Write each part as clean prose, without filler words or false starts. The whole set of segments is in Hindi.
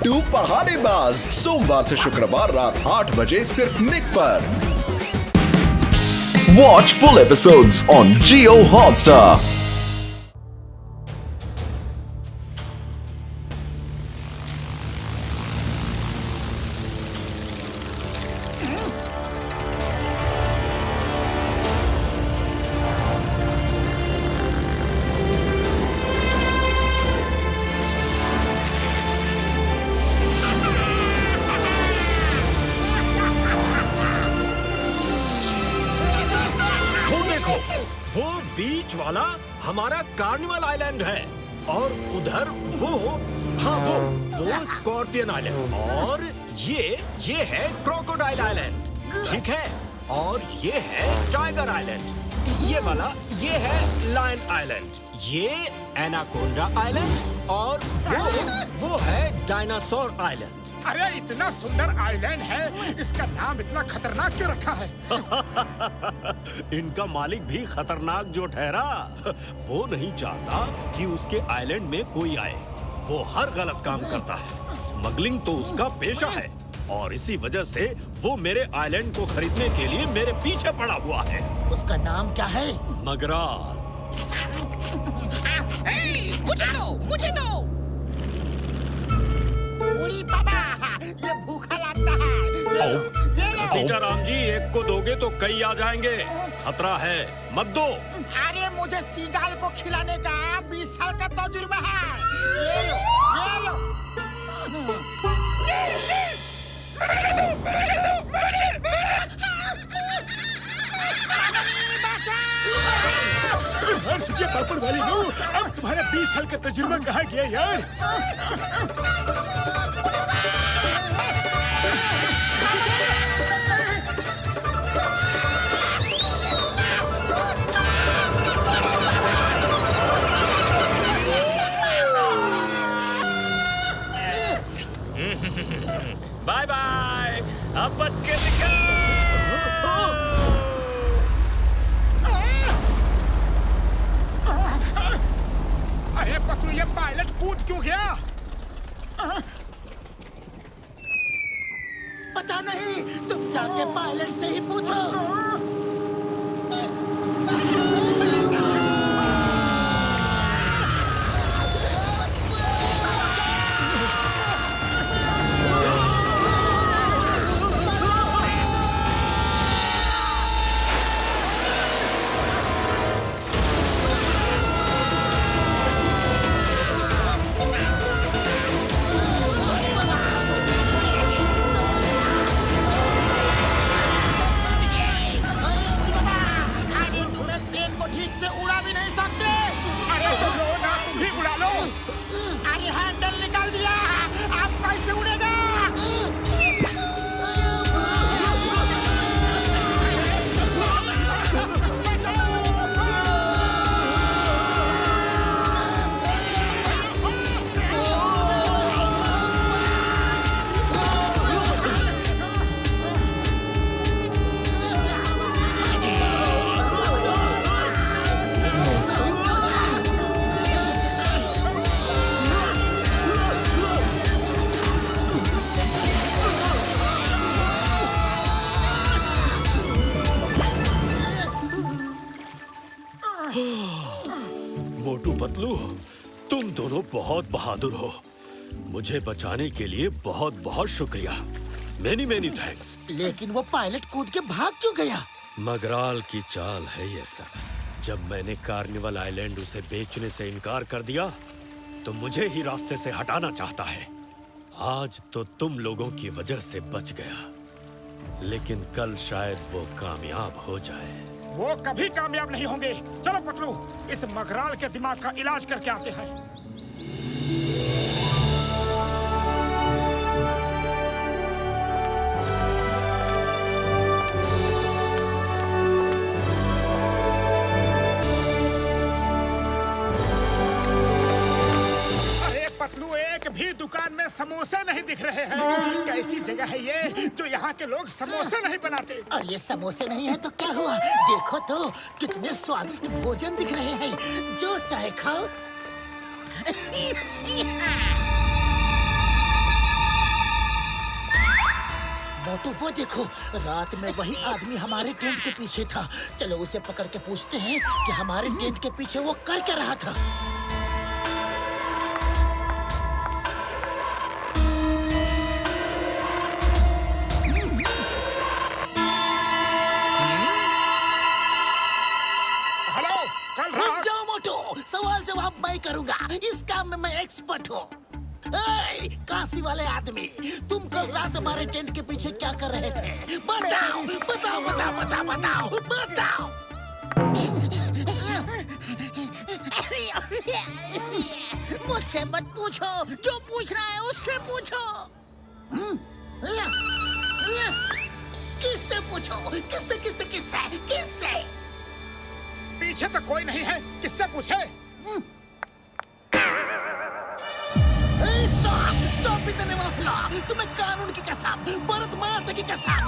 टू पहाड़ीबाज सोमवार से शुक्रवार रात 8 बजे सिर्फ निक पर। Watch full episodes on Jio Hotstar. वो बीच वाला हमारा कार्निवल आइलैंड है और उधर वो स्कॉर्पियन आइलैंड और ये है क्रोकोडाइल आइलैंड, ठीक है? और ये है टाइगर आइलैंड, ये है लायन आइलैंड, ये एनाकोंडा आइलैंड और वो है डायनासोर आइलैंड। अरे इतना सुंदर आइलैंड है, इसका नाम इतना खतरनाक क्यों रखा है? इनका मालिक भी खतरनाक जो ठहरा, वो नहीं चाहता कि उसके आइलैंड में कोई आए। वो हर गलत काम करता है। स्मगलिंग तो उसका पेशा है और इसी वजह से वो मेरे आइलैंड को खरीदने के लिए मेरे पीछे पड़ा हुआ है। उसका नाम क्या है? मगराल। मुझे दो। बाबा, ये भूखा लगता है। सीताराम जी, एक को दोगे तो कई आ जाएंगे, खतरा है, मत दो। अरे मुझे सीगाल को खिलाने का 20 साल का तजुर्बा है। ये लो। पापड़ वाली लो, अब तुम्हारा 20 साल का तजुर्बा कहाँ गया यार? बाय बाय, अब बच के निकल। अरे पतलू, ये पायलट कूद क्यों गया? पता नहीं, तुम जाके पायलट से ही पूछो। मोटू पतलू, तुम दोनों बहुत बहादुर हो। मुझे बचाने के लिए बहुत बहुत शुक्रिया। Many many thanks. लेकिन वो पायलट कूद के भाग क्यों गया? मगराल की चाल है ये सब। जब मैंने कार्निवल आइलैंड उसे बेचने से इनकार कर दिया तो मुझे ही रास्ते से हटाना चाहता है। आज तो तुम लोगों की वजह से बच गया, लेकिन कल शायद वो कामयाब हो जाए। वो कभी कामयाब नहीं होंगे। चलो पतलू, इस मगराल के दिमाग का इलाज करके आते हैं। भी दुकान में समोसे नहीं दिख रहे हैं। कैसी जगह है ये जो यहाँ के लोग समोसे नहीं बनाते? और ये समोसे नहीं है तो क्या हुआ? देखो तो कितने स्वादिष्ट भोजन दिख रहे हैं, जो चाहे खाओ। मोटू वो देखो, रात में वही आदमी हमारे टेंट के पीछे था। चलो उसे पकड़ के पूछते हैं कि हमारे टेंट के पीछे वो कर क्या रहा था। हेलो, कल रुक रात जाओ मोटू, सवाल जवाब मैं करूंगा। इस काम में मैं एक्सपर्ट हूँ। ए, काशी वाले आदमी, तुम कल रात हमारे टेंट के पीछे क्या कर रहे थे? बताओ बताओ बताओ बताओ बताओ बताओ। मुझसे मत पूछो, जो पूछ रहा है उससे पूछो। किससे पूछो? किससे किससे किससे किससे? पीछे तो कोई नहीं है, किससे पूछे? Stop in the name of law. तुम्हें कानून की कसम, भारत माता की कसम।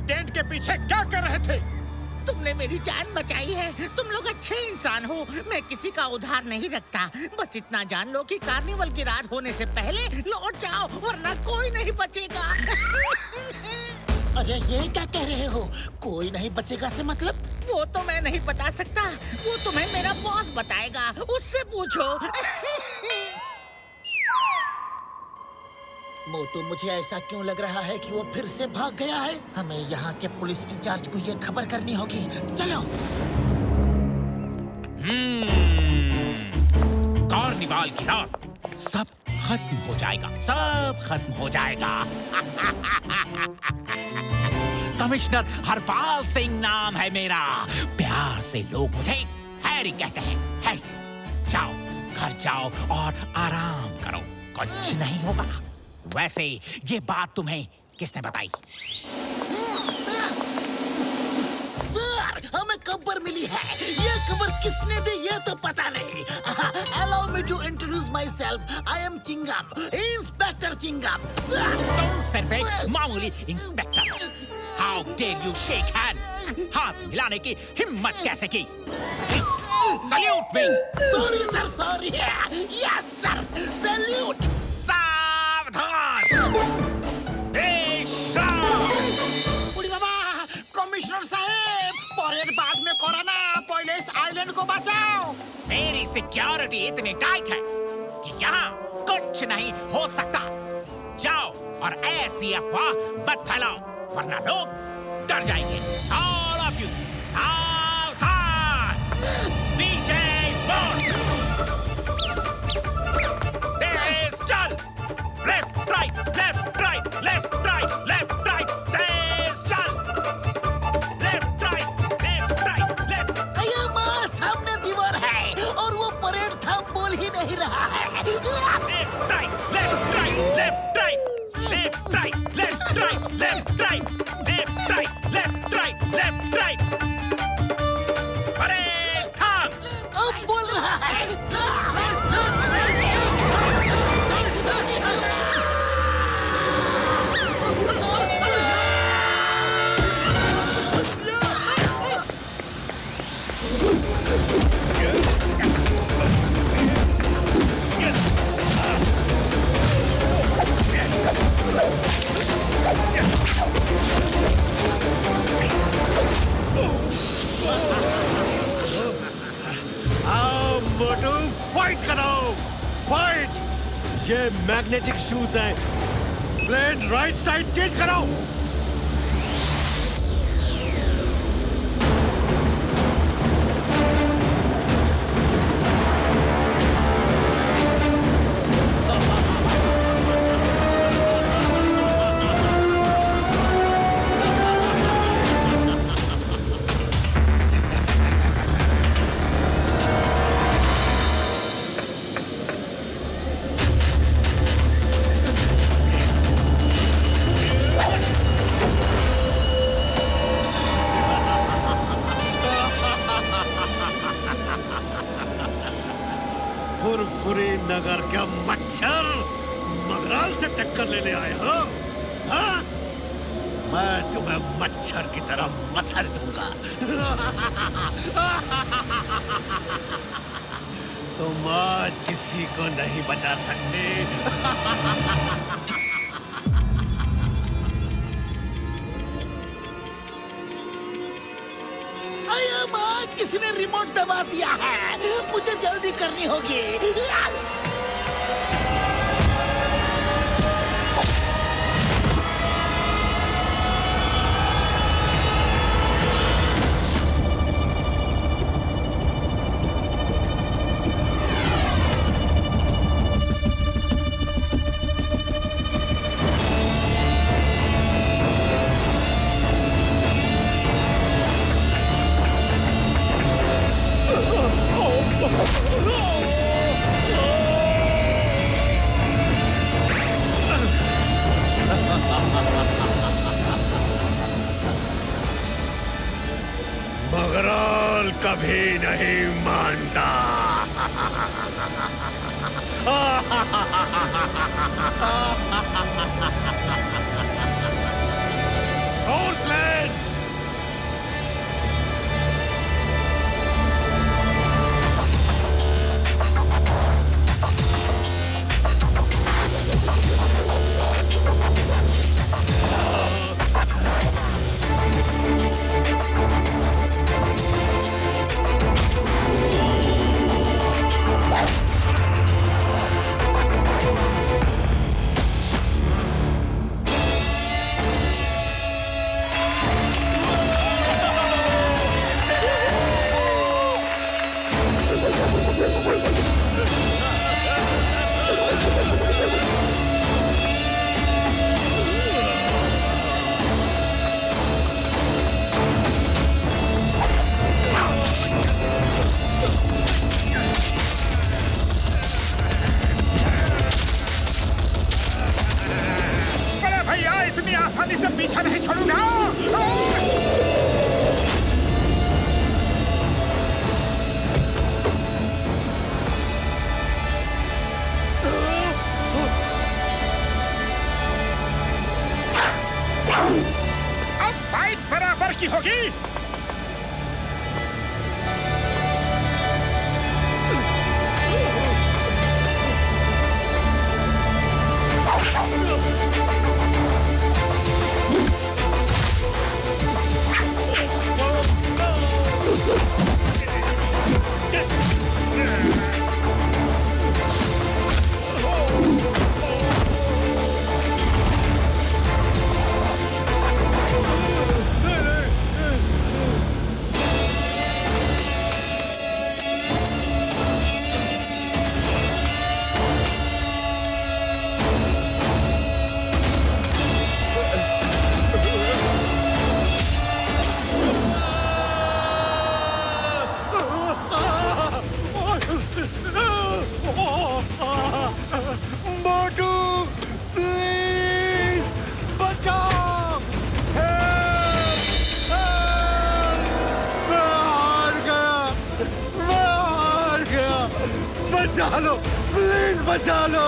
टेंट के पीछे क्या कर रहे थे? तुमने मेरी जान बचाई है। तुम लोग अच्छे इंसान हो। मैं किसी का उधार नहीं रखता। बस इतना जान लो कि कार्निवल की रात होने से पहले लौट जाओ, वरना कोई नहीं बचेगा। अरे ये क्या कह रहे हो? कोई नहीं बचेगा से मतलब? वो तो मैं नहीं बता सकता, वो तुम्हें मेरा बॉस बताएगा, उससे पूछो। मोटू, मुझे ऐसा क्यों लग रहा है कि वो फिर से भाग गया है? हमें यहाँ के पुलिस इंचार्ज को ये खबर करनी होगी। चलो। कार्निवाल की रात सब खत्म हो जाएगा, सब खत्म हो जाएगा। कमिश्नर हरपाल सिंह नाम है मेरा। प्यार से लोग मुझे हैरी कहते हैं। हैरी, जाओ घर जाओ और आराम करो, कुछ नहीं होगा। वैसे ये बात तुम्हें किसने बताई? सर, हमें खबर मिली है। ये खबर किसने दी ये तो पता नहीं। Allow me to introduce myself. I am Chingam, inspector Chingam. तुम सिर्फ एक मामूली inspector. How dare you shake hand? हाथ मिलाने की हिम्मत कैसे की? Salute me! Sorry sir, sorry. Yes sir, salute. बुढ़ी बाबा, कमिश्नर साहब, परेड बाद में करो ना, पहले इस आइलैंड को बचाओ। मेरी सिक्योरिटी इतनी टाइट है कि यहाँ कुछ नहीं हो सकता। जाओ और ऐसी अफवाह मत फैलाओ, वरना लोग डर जाएंगे। All of you, सावधान! पीछे मुड़! तेज चल! Left, right, left, right, left, right, left, right, तेज चल! Left, right, left, right, left. अये माँ, सामने दीवार है और वो परेड थाम बोल ही नहीं रहा है। Left, right, left, right, left, right, left, right, left, right, left, right, left, right, left, right, left. ये मैग्नेटिक शूज हैं। प्लेन राइट साइड टिल्ट कराओ। फुरफुरी नगर के मच्छर मगराल से टक्कर लेने आए हो? हाँ? मैं तुम्हें मच्छर की तरह मच्छर दूंगा। तुम आज किसी को नहीं बचा सकते। किसी ने रिमोट दबा दिया है। मुझे जल्दी करनी होगी। मगराल कभी नहीं मानता। और प्लान आसानी से पीछा नहीं छोड़ूंगा। अब फाइट बराबर की होगी। बचा लो, प्लीज बचा लो।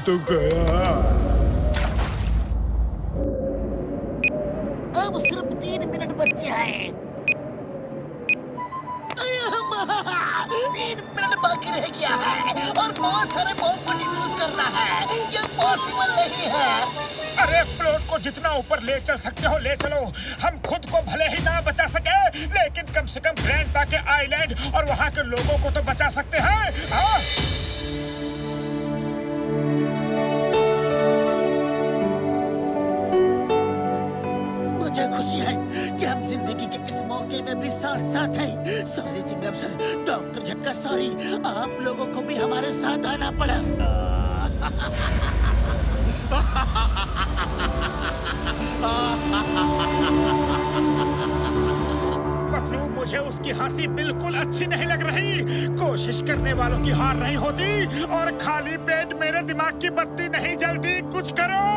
तो गया। अब सिर्फ 3 मिनट बचे हैं। 3 मिनट बाकी रह गया है और बहुत सारे बॉम्ब को डिफ्यूज करना है। ये पॉसिबल नहीं है। अरे फ्लोट को जितना ऊपर ले चल सकते हो ले चलो। हम खुद को भले ही ना बचा सके, लेकिन कम से कम ग्रैंडपा के आइलैंड और वहाँ के लोगों को तो बचा सकते हैं। हाँ? मुझे खुशी है कि हम जिंदगी के इस मौके में भी साथ साथ हैं। सॉरी चिंगम सर, डॉक्टर झटका सॉरी, आप लोगों को भी हमारे साथ आना पड़ा। पतलू, मुझे उसकी हंसी बिल्कुल अच्छी नहीं लग रही। कोशिश करने वालों की हार नहीं होती और खाली पेट मेरे दिमाग की बत्ती नहीं जलती। कुछ करो।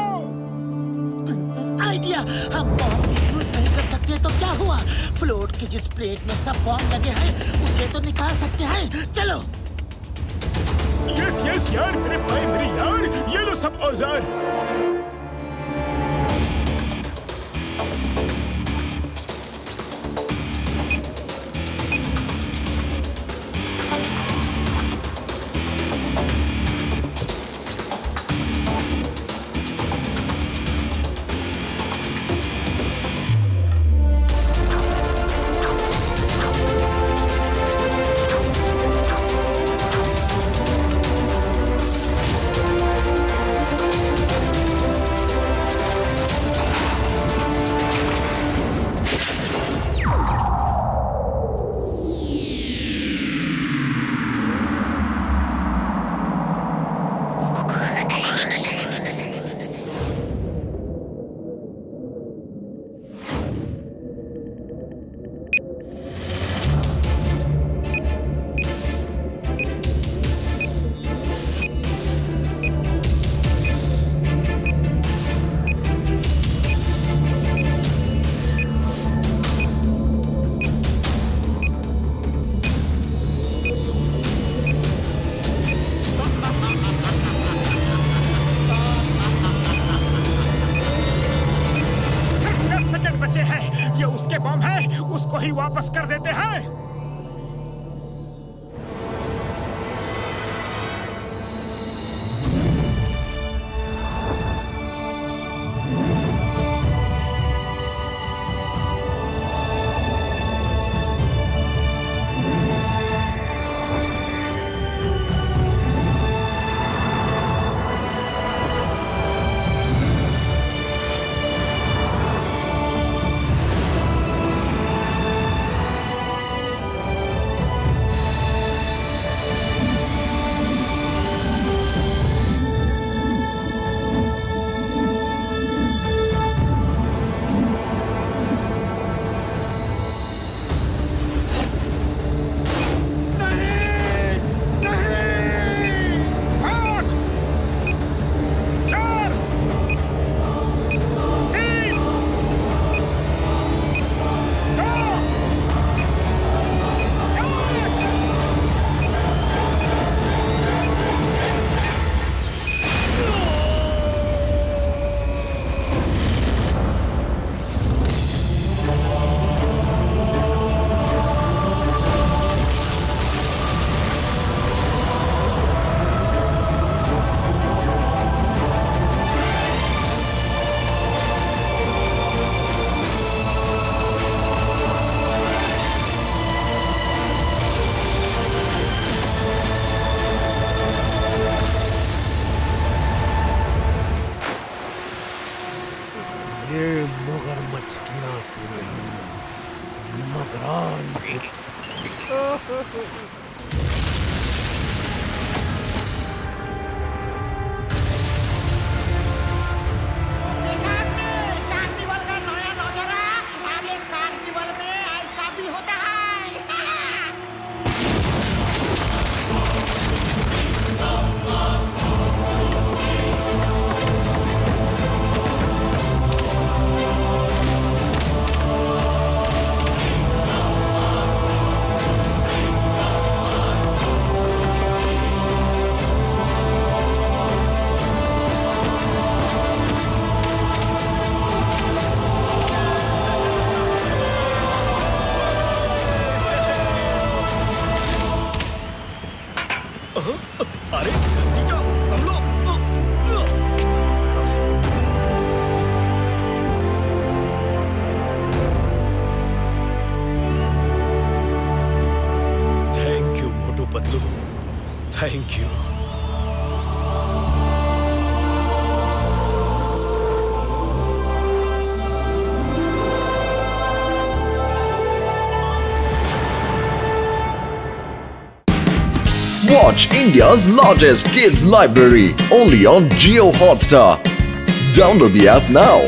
आइडिया, हम बॉम्ब डिफ्यूज नहीं कर सकते तो क्या हुआ? फ्लोट की जिस प्लेट में सब बॉम्ब लगे हैं उसे तो निकाल सकते हैं। चलो। यस यार, मेरे भाई मेरी यार, ये लो सब औजार। उसको ही वापस कर देते हैं। अरे घसीटा संभलो। Thank you Motu Patlu, thank you. Watch India's largest kids library only on Jio Hotstar. Download the app now.